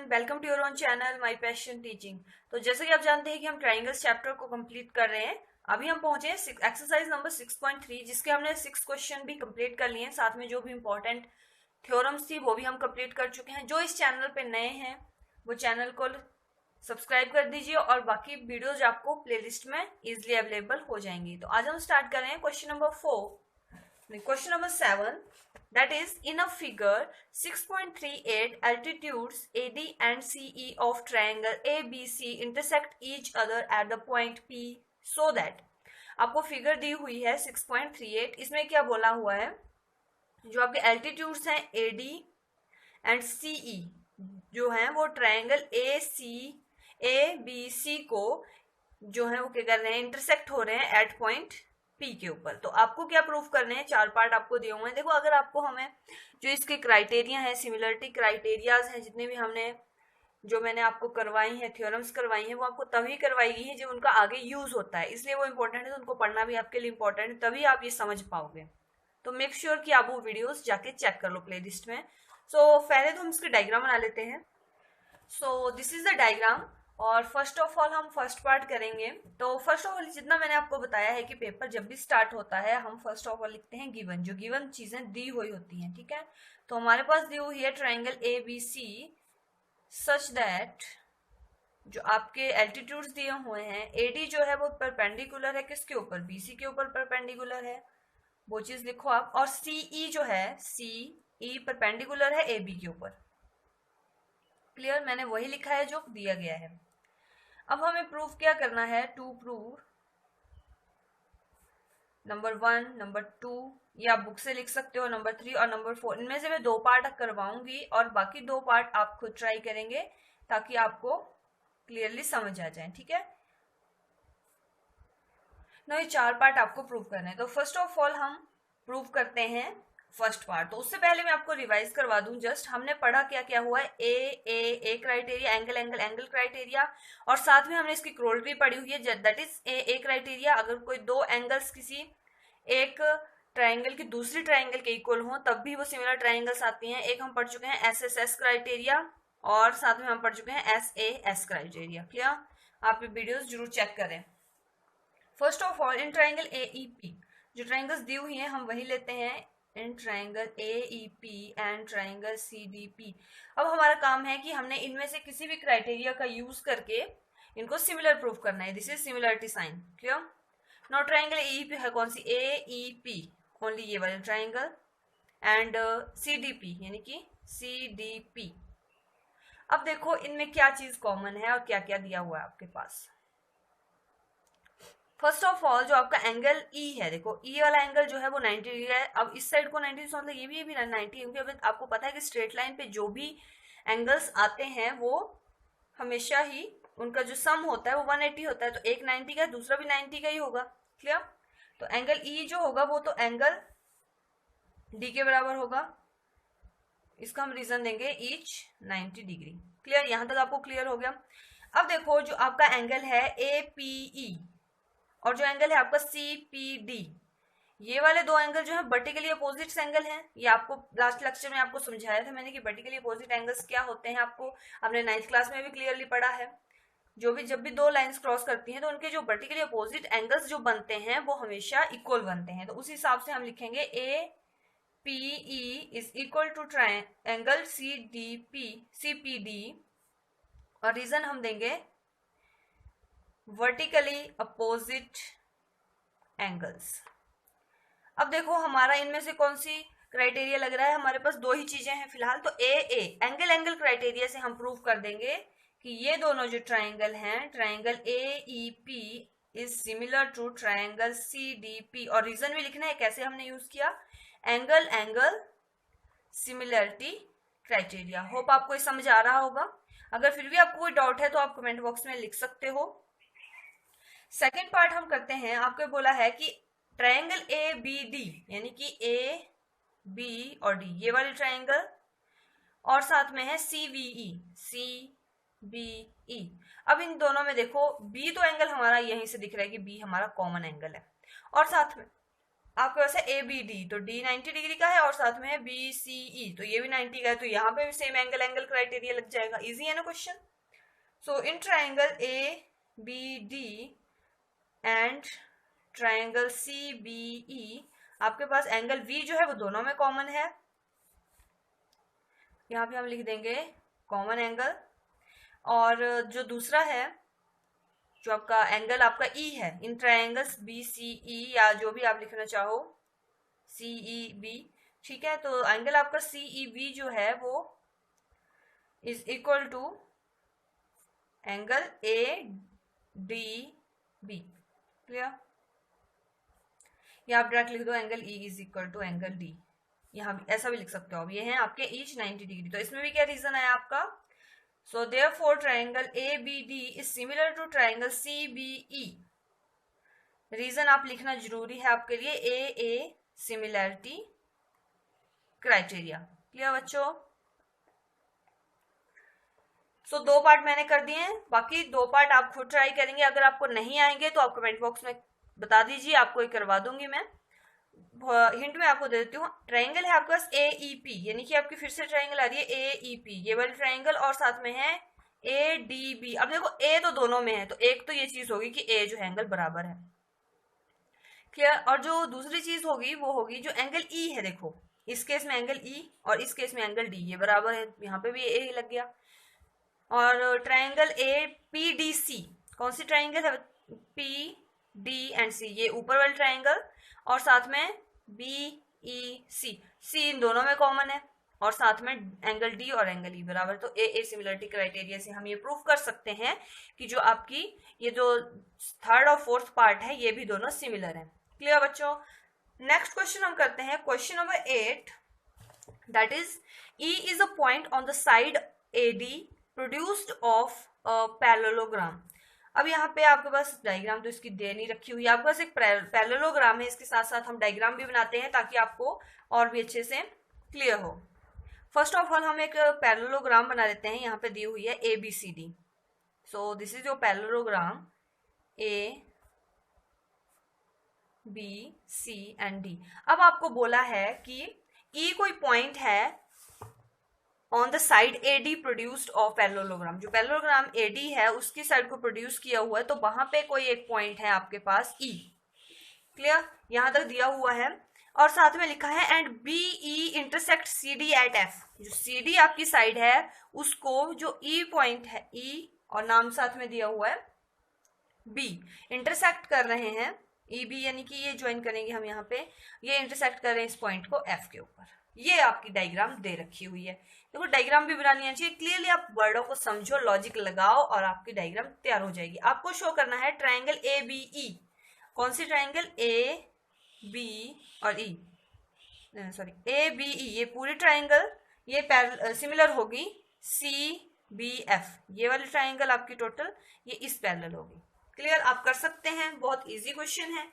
Welcome to your own channel my passion teaching. तो जैसे कि आप जानते हैं कि हम ट्राइंगल्स चैप्टर को कंप्लीट कर रहे हैं। अभी हम पहुंचे हैं एक्सरसाइज नंबर 6.3, जिसके हमने 6 क्वेश्चन भी कंप्लीट कर लिए हैं। साथ में जो भी इंपॉर्टेंट थ्योरम्स थी वो भी हम कंप्लीट कर चुके हैं। जो इस चैनल पे नए हैं वो चैनल को सब्सक्राइब कर दीजिए और बाकी वीडियोज आपको प्लेलिस्ट में इजिली अवेलेबल हो जाएंगी। तो आज हम स्टार्ट कर रहे हैं question number 4। Question number 7, that is, in a figure 6.38 altitudes AD and CE of triangle ABC intersect each other at the point P so that आपको फिगर दी हुई है 6.38। इसमें क्या बोला हुआ है, जो आपके एल्टीट्यूड्स हैं AD एंड CE जो है वो ट्रायंगल ABC को जो है वो क्या कर रहे हैं, इंटरसेक्ट हो रहे हैं एट पॉइंट पी के ऊपर। तो आपको क्या प्रूफ करने हैं, 4 पार्ट आपको दिए हुए हैं। देखो, अगर आपको हमें जो इसके क्राइटेरिया है, सिमिलरिटी क्राइटेरियाज हैं, जितने भी हमने जो मैंने आपको करवाई है, थ्योरम्स करवाई हैं, वो आपको तभी करवाई गई है जब उनका आगे यूज होता है। इसलिए वो इंपॉर्टेंट है, तो उनको पढ़ना भी आपके लिए इंपॉर्टेंट है, तभी आप ये समझ पाओगे। तो मेक श्योर कि आप वो वीडियोज जाके चेक कर लो प्ले लिस्ट में। सो पहले तो हम इसके डायग्राम बना लेते हैं। सो दिस इज द डायग्राम और फर्स्ट ऑफ ऑल हम फर्स्ट पार्ट करेंगे। तो फर्स्ट ऑफ ऑल जितना मैंने आपको बताया है कि पेपर जब भी स्टार्ट होता है हम फर्स्ट ऑफ ऑल लिखते हैं गिवन, जो गिवन चीजें दी हुई होती हैं। ठीक है, तो हमारे पास दी हुई है ट्रायंगल ABC सच दैट जो आपके एल्टीट्यूड्स दिए हुए हैं, AD जो है वो परपेंडिकुलर है किसके ऊपर, BC के ऊपर परपेंडिकुलर है, वो चीज लिखो आप। और CE जो है, CE परपेंडिकुलर है AB के ऊपर। क्लियर, मैंने वही लिखा है जो दिया गया है। अब हमें प्रूफ क्या करना है, टू प्रूव नंबर 1, नंबर 2, या आप बुक से लिख सकते हो नंबर 3 और नंबर 4। इनमें से मैं 2 पार्ट करवाऊंगी और बाकी 2 पार्ट आप खुद ट्राई करेंगे ताकि आपको क्लियरली समझ आ जाए। ठीक है ना, ये 4 पार्ट आपको प्रूव करने हैं। तो फर्स्ट ऑफ ऑल हम प्रूव करते हैं फर्स्ट पार्ट। तो उससे पहले मैं आपको रिवाइज करवा दूं, जस्ट हमने पढ़ा क्या क्या हुआ है, ए क्राइटेरिया, एंगल क्राइटेरिया, और साथ में हमने इसकी क्रोलरी पढ़ी हुई है, दैट इज ए क्राइटेरिया। अगर कोई 2 एंगल्स किसी एक ट्राइंगल की दूसरी ट्राइंगल के इक्वल हो तब भी वो सिमिलर ट्राइंगल्स आती हैं। एक हम पढ़ चुके हैं SSS क्राइटेरिया और साथ में हम पढ़ चुके हैं SAS क्राइटेरिया। क्लियर, आप ये वीडियोस जरूर चेक करें। First of all in triangle AEP जो ट्राइंगल्स दी हुई हैं हम वही लेते हैं, in triangle AEP and triangle CDP। अब हमारा काम है कि हमने इनमें से किसी भी क्राइटेरिया का यूज करके इनको सिमिलर प्रूफ करना है। This is similarity sign. Clear, now triangle AEP है कौन सी, AEP ओनली ये वाले ट्राइंगल, एंड CDP यानी कि CDP। अब देखो इनमें क्या चीज कॉमन है और क्या क्या दिया हुआ है आपके पास। फर्स्ट ऑफ ऑल जो आपका एंगल E है, देखो E वाला एंगल जो है वो 90 डिग्री है। अब इस साइड को 90 मतलब ये भी 90, क्योंकि अब आपको पता है कि स्ट्रेट लाइन पे जो भी एंगल्स आते हैं वो हमेशा ही उनका जो सम होता है वो 180 होता है। तो एक 90 का दूसरा भी 90 का ही होगा। क्लियर, तो एंगल E जो होगा वो तो एंगल D के बराबर होगा। इसका हम रीजन देंगे ईच 90 डिग्री। क्लियर, यहां तक आपको क्लियर हो गया। अब देखो जो आपका एंगल है APE और जो एंगल है आपका CPD, ये वाले 2 एंगल जो है वर्टिकली अपोजिट एंगल हैं। ये आपको लास्ट लेक्चर में आपको समझाया था मैंने कि वर्टिकली अपोजिट एंगल्स क्या होते हैं, आपको आपने 9th क्लास में भी क्लियरली पढ़ा है। जब भी 2 लाइंस क्रॉस करती हैं तो उनके जो वर्टिकली अपोजिट एंगल्स जो बनते हैं वो हमेशा इक्वल बनते हैं। तो उस हिसाब से हम लिखेंगे APE is equal to triangle CPD और रीजन हम देंगे वर्टिकली अपोजिट एंगल्स। अब देखो हमारा इनमें से कौन सी क्राइटेरिया लग रहा है, हमारे पास 2 ही चीजें हैं फिलहाल। तो एंगल क्राइटेरिया से हम प्रूव कर देंगे कि ये दोनों जो ट्राइंगल हैं, triangle AEP is similar to triangle CDP। और रीजन भी लिखना है, कैसे हमने यूज किया, एंगल सिमिलरिटी क्राइटेरिया। होप आपको ये समझ आ रहा होगा। अगर फिर भी आपको कोई डाउट है तो आप कमेंट बॉक्स में लिख सकते हो। सेकेंड पार्ट हम करते हैं, आपको बोला है कि ट्रायंगल ABD यानी कि A, B और D ये वाले ट्रायंगल, और साथ में है CBE। अब इन दोनों में देखो B तो एंगल हमारा यहीं से दिख रहा है कि B हमारा कॉमन एंगल है, और साथ में आपके पास है ए बी डी, तो डी 90 डिग्री का है और साथ में है बी सी ई, तो ये भी 90 का है, तो यहाँ पे भी सेम एंगल एंगल क्राइटेरिया लग जाएगा। इजी है ना question. So in triangle A B D and triangle C B E, आपके पास एंगल वी जो है वो दोनों में कॉमन है, यहाँ पे हम लिख देंगे कॉमन एंगल। और जो दूसरा है, जो आपका एंगल आपका ई है इन ट्राइंगल्स बी सी ई, या जो भी आप लिखना चाहो सी ई बी, ठीक है, तो एंगल आपका सी ई बी जो है वो is equal to angle A D B. Clear? या आप डायरेक्ट लिख दो angle E is equal to angle D, यहाँ भी ऐसा भी लिख सकते हो। अब ये हैं आपके ईच 90 डिग्री, तो इसमें भी क्या रीजन है आपका, so therefore triangle A B D is similar to triangle C B E. Reason आप लिखना जरूरी है आपके लिए, ए सिमिलैरिटी क्राइटेरिया। क्लियर बच्चों? सो 2 पार्ट मैंने कर दिए हैं, बाकी 2 पार्ट आप खुद ट्राई करेंगे। अगर आपको नहीं आएंगे तो आप कमेंट बॉक्स में बता दीजिए, आपको ये करवा दूंगी मैं। हिंट में आपको दे देती हूँ, ट्राइंगल है आपके पास ए ई पी, यानी कि आपकी फिर से ट्राइंगल आ रही है ए ई पी, ये वाली ट्राइंगल, और साथ में है ए डी बी। अब देखो ए तो दोनों में है, तो एक तो ये चीज होगी कि ए जो है एंगल बराबर है। क्लियर? और जो दूसरी चीज होगी वो होगी जो एंगल ई है, देखो इस केस में एंगल ई और इस केस में एंगल डी, ये बराबर है, यहाँ पे भी ए लग गया। और triangle A P D C, कौन सी ट्राइंगल है, पी डी एंड सी, ये ऊपर वाली ट्राइंगल, और साथ में बी ई सी, सी इन दोनों में कॉमन है, और साथ में एंगल डी और एंगल ई बराबर। तो ए सिमिलरिटी क्राइटेरिया से हम ये प्रूव कर सकते हैं कि जो आपकी ये जो 3rd और 4th पार्ट है ये भी दोनों सिमिलर हैं। क्लियर बच्चों? नेक्स्ट क्वेश्चन हम करते हैं, question number 8, that is E is a point on the side A D produced of a parallelogram. अब यहाँ पे आपके पास डायग्राम तो इसकी दे नहीं रखी हुई है, आपके पास एक पैरेललोग्राम है, इसके साथ साथ हम डायग्राम भी बनाते हैं ताकि आपको और भी अच्छे से क्लियर हो। फर्स्ट ऑफ ऑल हम एक पैरेललोग्राम बना लेते हैं, यहाँ पे दी हुई है A B C D. So this is your parallelogram A B C and D. अब आपको बोला है कि ई कोई पॉइंट है on the side A D produced of parallelogram, जो पैरेललोग्राम ए डी है उसकी साइड को प्रोड्यूस किया हुआ है, तो वहां पे कोई एक पॉइंट है आपके पास ई। क्लियर? यहां तक दिया हुआ है, और साथ में लिखा है and B E intersect C D at F, जो सी डी आपकी साइड है उसको जो ई पॉइंट है ई, और नाम साथ में दिया हुआ है बी, इंटरसेक्ट कर रहे हैं, ई बी यानी कि ये ज्वाइन करेंगे हम यहाँ पे, ये इंटरसेक्ट कर रहे हैं इस पॉइंट को एफ के ऊपर। ये आपकी डायग्राम दे रखी हुई है। देखो डायग्राम भी बनानी आनी चाहिए, क्लियरली आप वर्डों को समझो, लॉजिक लगाओ और आपकी डायग्राम तैयार हो जाएगी। आपको शो करना है ट्राइंगल ए बी ई, कौन सी ट्राइंगल, ए बी और ई, सॉरी ए बी ई, ये पूरी ट्राइंगल ये सिमिलर होगी सी बी एफ, ये वाली ट्राइंगल आपकी टोटल ये इस पैरेलल होगी। क्लियर? आप कर सकते हैं, बहुत इजी क्वेश्चन है।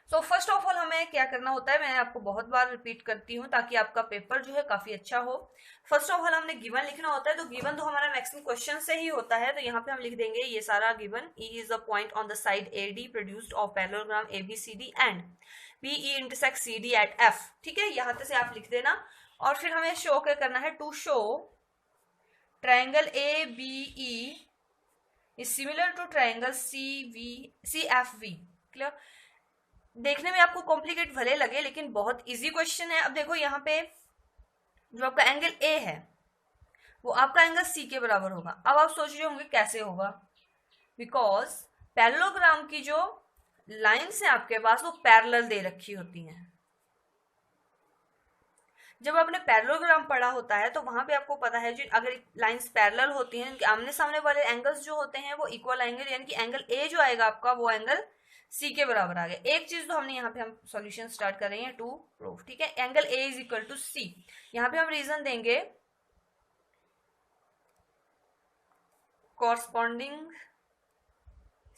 तो फर्स्ट ऑफ ऑल हमें क्या करना होता है, मैं आपको बहुत बार रिपीट करती हूँ ताकि आपका पेपर जो है काफी अच्छा हो। फर्स्ट ऑफ ऑल हमने गिवन लिखना होता है, तो गिवन तो हमारा मैक्सिमम क्वेश्चन से ही होता है, तो यहाँ पे हम लिख देंगे ये सारा given, E is a point on the side A D produced of parallelogram A B C D and B E intersect C D at F. ठीक है, यहाँ से आप लिख देना, और फिर हमें शो क्या करना है, to show triangle A B E is similar to triangle C F V. Clear? देखने में आपको कॉम्प्लिकेट भले लगे लेकिन बहुत इजी क्वेश्चन है। अब देखो यहाँ पे जो आपका एंगल ए है वो आपका एंगल सी के बराबर होगा। अब आप सोच रहे होंगे कैसे होगा, बिकॉज पैरेललोग्राम की जो लाइन्स हैं आपके पास वो पैरेलल दे रखी होती हैं। जब आपने पैरेललोग्राम पढ़ा होता है तो वहां पे आपको पता है जो अगर लाइंस पैरेलल होती हैं, आमने सामने वाले एंगल्स जो होते हैं वो इक्वल एंगल, यानी कि एंगल ए जो आएगा आपका वो एंगल सी के बराबर आ गया। एक चीज तो हमने यहाँ पे हम सॉल्यूशन स्टार्ट कर रहे हैं टू प्रूफ। ठीक है, angle a is equal to c, यहाँ पे हम रीजन देंगे कॉरस्पॉन्डिंग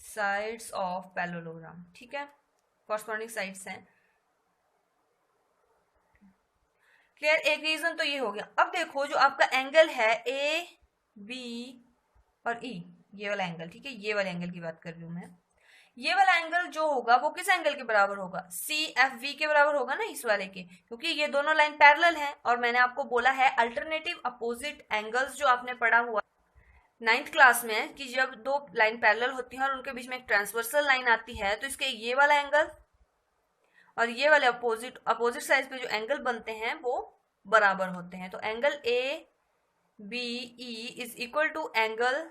साइड्स ऑफ पैरेललोग्राम। ठीक है, कॉरस्पॉन्डिंग साइड्स हैं। क्लियर? एक रीजन तो ये हो गया। अब देखो जो आपका एंगल है ए बी और ई, ये वाला एंगल, ठीक है, ये वाले एंगल की बात कर रही हूं मैं, ये वाला एंगल जो होगा वो किस एंगल के बराबर होगा, CFV के बराबर होगा ना, इस वाले के, क्योंकि ये दोनों लाइन पैरेलल हैं। और मैंने आपको बोला है अल्टरनेटिव अपोजिट एंगल्स जो आपने पढ़ा हुआ 9th क्लास में, कि जब दो लाइन पैरेलल होती हैं और उनके बीच में एक ट्रांसवर्सल लाइन आती है तो इसके ये वाला एंगल और ये वाले अपोजिट साइड पे जो एंगल बनते हैं वो बराबर होते हैं। तो angle ABE is equal to angle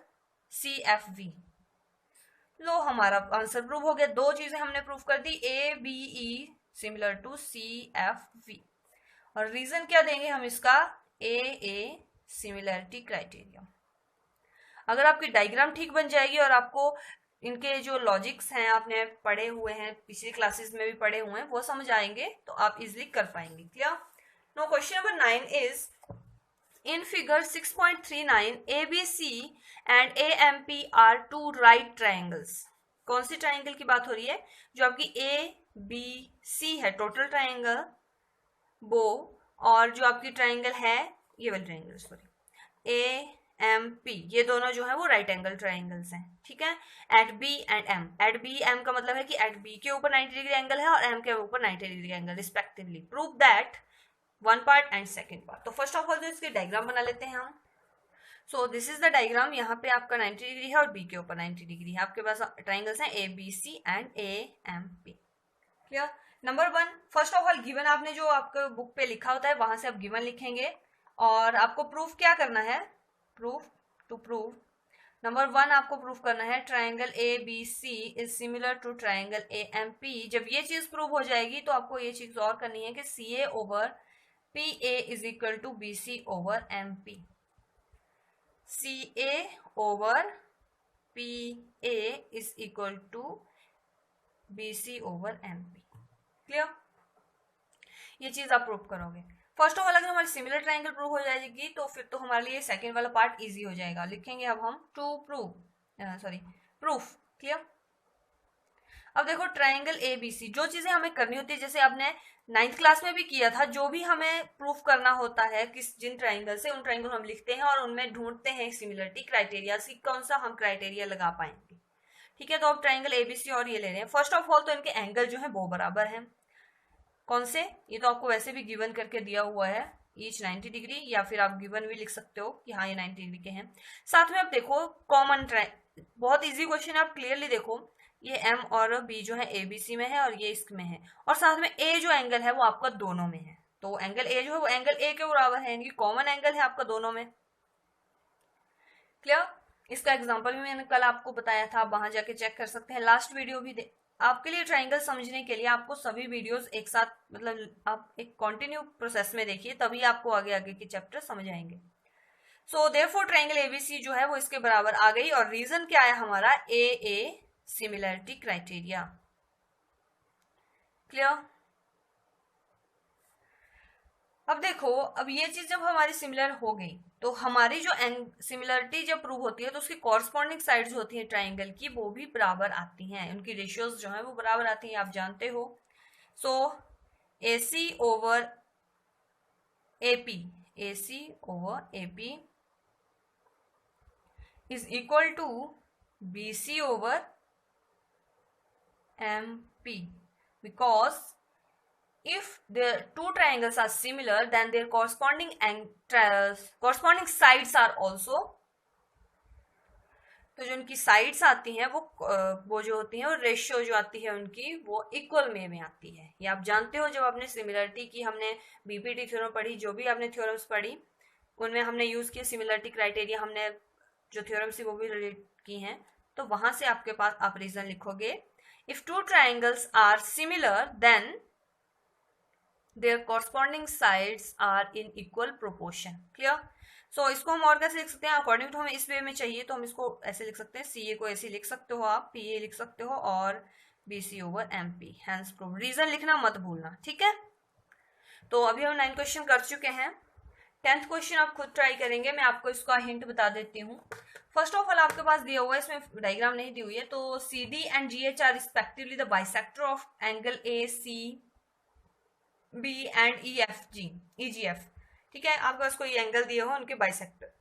CFV। लो हमारा आंसर प्रूव हो गया। दो चीजें हमने प्रूव कर दी, ABE सिमिलर टू CFV। और रीजन क्या देंगे हम इसका, AA सिमिलरिटी क्राइटेरिया। अगर आपकी डायग्राम ठीक बन जाएगी और आपको इनके जो लॉजिक्स हैं आपने पढ़े हुए हैं, पिछली क्लासेस में भी पढ़े हुए हैं, वो समझ आएंगे तो आप इजिली कर पाएंगे। Clear? No, question number 9 is in figure 6.39 ABC and AMP are two right triangles। कौन सी ट्राइंगल की बात हो रही है, जो आपकी ABC है टोटल ट्राइंगल वो, और जो आपकी ट्राइंगल है ये वाली ट्राइंगल सॉरी AMP, ये दोनों जो है वो राइट एंगल ट्राइंगल्स हैं। ठीक है, at B and M। At B M का मतलब है कि एट B के ऊपर 90 डिग्री एंगल है और M के ऊपर 90 degree angle respectively. Prove that one part and second part. तो फर्स्ट ऑफ ऑल तो इसके डायग्राम बना लेते हैं हम। सो दिस इज द डायग्राम। यहाँ पे आपका 90 डिग्री है और बी के ऊपर 90 डिग्री है। आपके पास ट्राइंगल्स हैं ABC and AMP। Clear? Number 1, first of all given आपने जो आपके बुक पे लिखा होता है वहां से आप गिवन लिखेंगे और आपको प्रूफ क्या करना है, प्रूफ नंबर 1 आपको प्रूफ करना है triangle ABC is similar to triangle AMP। जब ये चीज प्रूव हो जाएगी तो आपको ये चीज और करनी है कि CA over PA is equal to BC over MP। CA over PA is equal to BC over MP। Clear? ये चीज आप प्रूव करोगे। फर्स्ट ऑफ ऑल अगर हमारी सिमिलर ट्राइंगल प्रूव हो जाएगी तो फिर तो हमारे लिए सेकेंड वाला पार्ट इजी हो जाएगा। लिखेंगे अब हम प्रूफ। क्लियर? अब देखो ट्राइंगल ABC, जो चीजें हमें करनी होती है, जैसे आपने 9th क्लास में भी किया था, जो भी हमें प्रूफ करना होता है किस जिन ट्राइंगल से, उन ट्राइंगल हम लिखते हैं और उनमें ढूंढते हैं सिमिलरिटी क्राइटेरिया से कौन सा हम क्राइटेरिया लगा पाएंगे। ठीक है, तो अब ट्राइंगल ABC और ये ले रहे हैं। फर्स्ट ऑफ ऑल तो इनके एंगल जो है वो बराबर है। कौन से? ये तो आपको वैसे भी गिवन करके दिया हुआ है, ईच 90 डिग्री, या फिर आप गिवन भी लिख सकते हो कि हाँ ये 90 डिग्री के हैं। साथ में आप देखो कॉमन बहुत इजी क्वेश्चन है, आप क्लियरली देखो ये M और B जो है ABC में है और ये इसमें है, और साथ में A जो एंगल है वो आपका दोनों में है। तो एंगल A जो है वो एंगल A के बराबर है, यानी कि कॉमन एंगल है आपका दोनों में। क्लियर? इसका एग्जांपल भी मैंने कल आपको बताया था, आप वहां जाके चेक कर सकते हैं। लास्ट वीडियो भी आपके लिए ट्राइंगल समझने के लिए आपको सभी वीडियोस एक साथ, मतलब आप एक कंटिन्यू प्रोसेस में देखिए, तभी आपको आगे आगे के चैप्टर समझ आएंगे। सो देयरफॉर ट्राइंगल ABC जो है वो इसके बराबर आ गई। और रीजन क्या है हमारा, AA सिमिलरिटी क्राइटेरिया। क्लियर? अब देखो, अब ये चीज जब हमारी सिमिलर हो गई तो हमारी जो सिमिलरिटी जब प्रूव होती है तो उसकी कॉरस्पॉन्डिंग साइड्स होती हैं ट्राइंगल की, वो भी बराबर आती हैं, उनकी रेशियोज जो है वो बराबर आती हैं, आप जानते हो। So AC over AP is equal to BC over MP, because if the two triangles are similar then their corresponding sides are also, तो जो उनकी साइड्स आती हैं वो जो होती हैं और रेशियो जो आती है उनकी वो इक्वल में आती है। ये आप जानते हो, जब आपने सिमिलरिटी की, हमने BPT थ्योरम पढ़ी, जो भी आपने थ्योरम्स पढ़ी उनमें हमने यूज किया सिमिलरिटी क्राइटेरिया, हमने जो थ्योरम्स थी वो भी रिलेट की हैं। तो वहां से आपके पास आप रीजन लिखोगे, if two triangles are similar then their corresponding sides are in equal proportion। Clear? So इसको हम और कैसे लिख सकते हैं, अकॉर्डिंग टू हमें इस वे में चाहिए तो हम इसको ऐसे लिख सकते हैं, CA को ऐसे लिख सकते हो आप, PA लिख सकते हो और BC over MP। Hence prove. Reason लिखना मत भूलना, ठीक है? तो अभी हम 9 क्वेश्चन कर चुके हैं। 10th क्वेश्चन आप खुद ट्राई करेंगे, मैं आपको इसका हिंट बता देती हूँ। फर्स्ट ऑफ ऑल आपके पास दिया हुआ है, इसमें डायग्राम नहीं दी हुई है, तो CD and GH are respectively the bisector of angle ACB and EGF। ठीक है, आपके पास कोई एंगल दिए हो, उनके बाइसेक्टर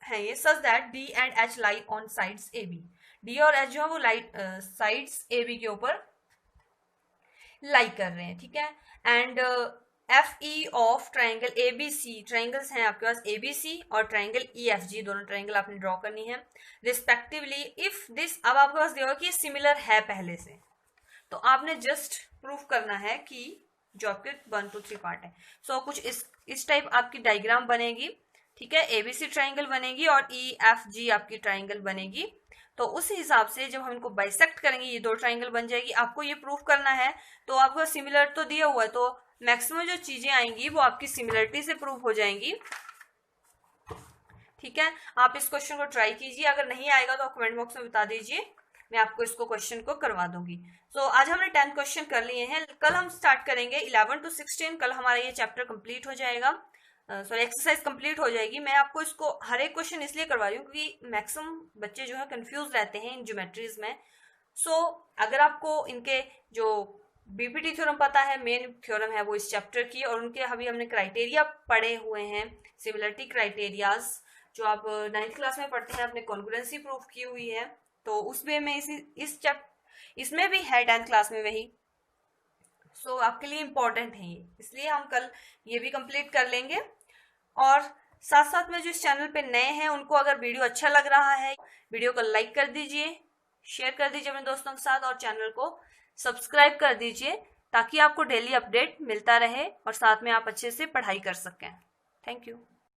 है ये, such that D and H lie on sides AB। D और एच जो है वो लाइट साइड्स ए बी के ऊपर लाई कर रहे हैं, ठीक है। And F E of triangle A B C, triangles हैं आपके पास ए बी सी और ट्राइंगल ई एफ जी, दोनों ट्राइंगल आपने ड्रॉ करनी है रिस्पेक्टिवली। इफ दिस, अब आपके पास दिया कि सिमिलर है पहले से, तो आपने जस्ट प्रूफ करना है कि जो आपके 1 2 3 पार्ट है। सो कुछ इस टाइप आपकी डायग्राम बनेगी, ठीक है। एबीसी ट्राइंगल बनेगी और ई एफ जी आपकी ट्राइंगल बनेगी। तो उस हिसाब से जब हम इनको बाइसेक्ट करेंगे ये 2 ट्राइंगल बन जाएगी। आपको ये प्रूफ करना है, तो आपको सिमिलर तो दिया हुआ है, तो मैक्सिमम जो चीजें आएंगी वो आपकी सिमिलरिटी से प्रूफ हो जाएंगी, ठीक है। आप इस क्वेश्चन को ट्राई कीजिए, अगर नहीं आएगा तो आप कमेंट बॉक्स में बता दीजिए, मैं आपको इसको क्वेश्चन को करवा दूंगी। सो आज हमने 10 क्वेश्चन कर लिए हैं, कल हम स्टार्ट करेंगे 11 to 16, कल हमारा ये चैप्टर कंप्लीट हो जाएगा, सॉरी एक्सरसाइज कंप्लीट हो जाएगी। मैं आपको इसको हर एक क्वेश्चन इसलिए करवा रही हूँ क्योंकि मैक्सिमम बच्चे जो है कंफ्यूज रहते हैं इन ज्योमेट्रीज में। सो अगर आपको इनके जो बीपीटी थ्योरम पता है, मेन थ्योरम है वो इस चैप्टर की, और उनके अभी हमने क्राइटेरिया पढ़े हुए हैं, सिमिलरिटी क्राइटेरियाज जो आप 9th क्लास में पढ़ते हैं, आपने कॉन्ग्रुएंसी प्रूफ की हुई है, तो उस वे में इसमें भी है 10th क्लास में वही। सो आपके लिए इम्पोर्टेंट है ये, इसलिए हम कल ये भी कंप्लीट कर लेंगे। और साथ साथ में जो इस चैनल पे नए हैं उनको अगर वीडियो अच्छा लग रहा है, वीडियो को लाइक कर दीजिए, शेयर कर दीजिए अपने दोस्तों के साथ, और चैनल को सब्सक्राइब कर दीजिए ताकि आपको डेली अपडेट मिलता रहे और साथ में आप अच्छे से पढ़ाई कर सकें। Thank you.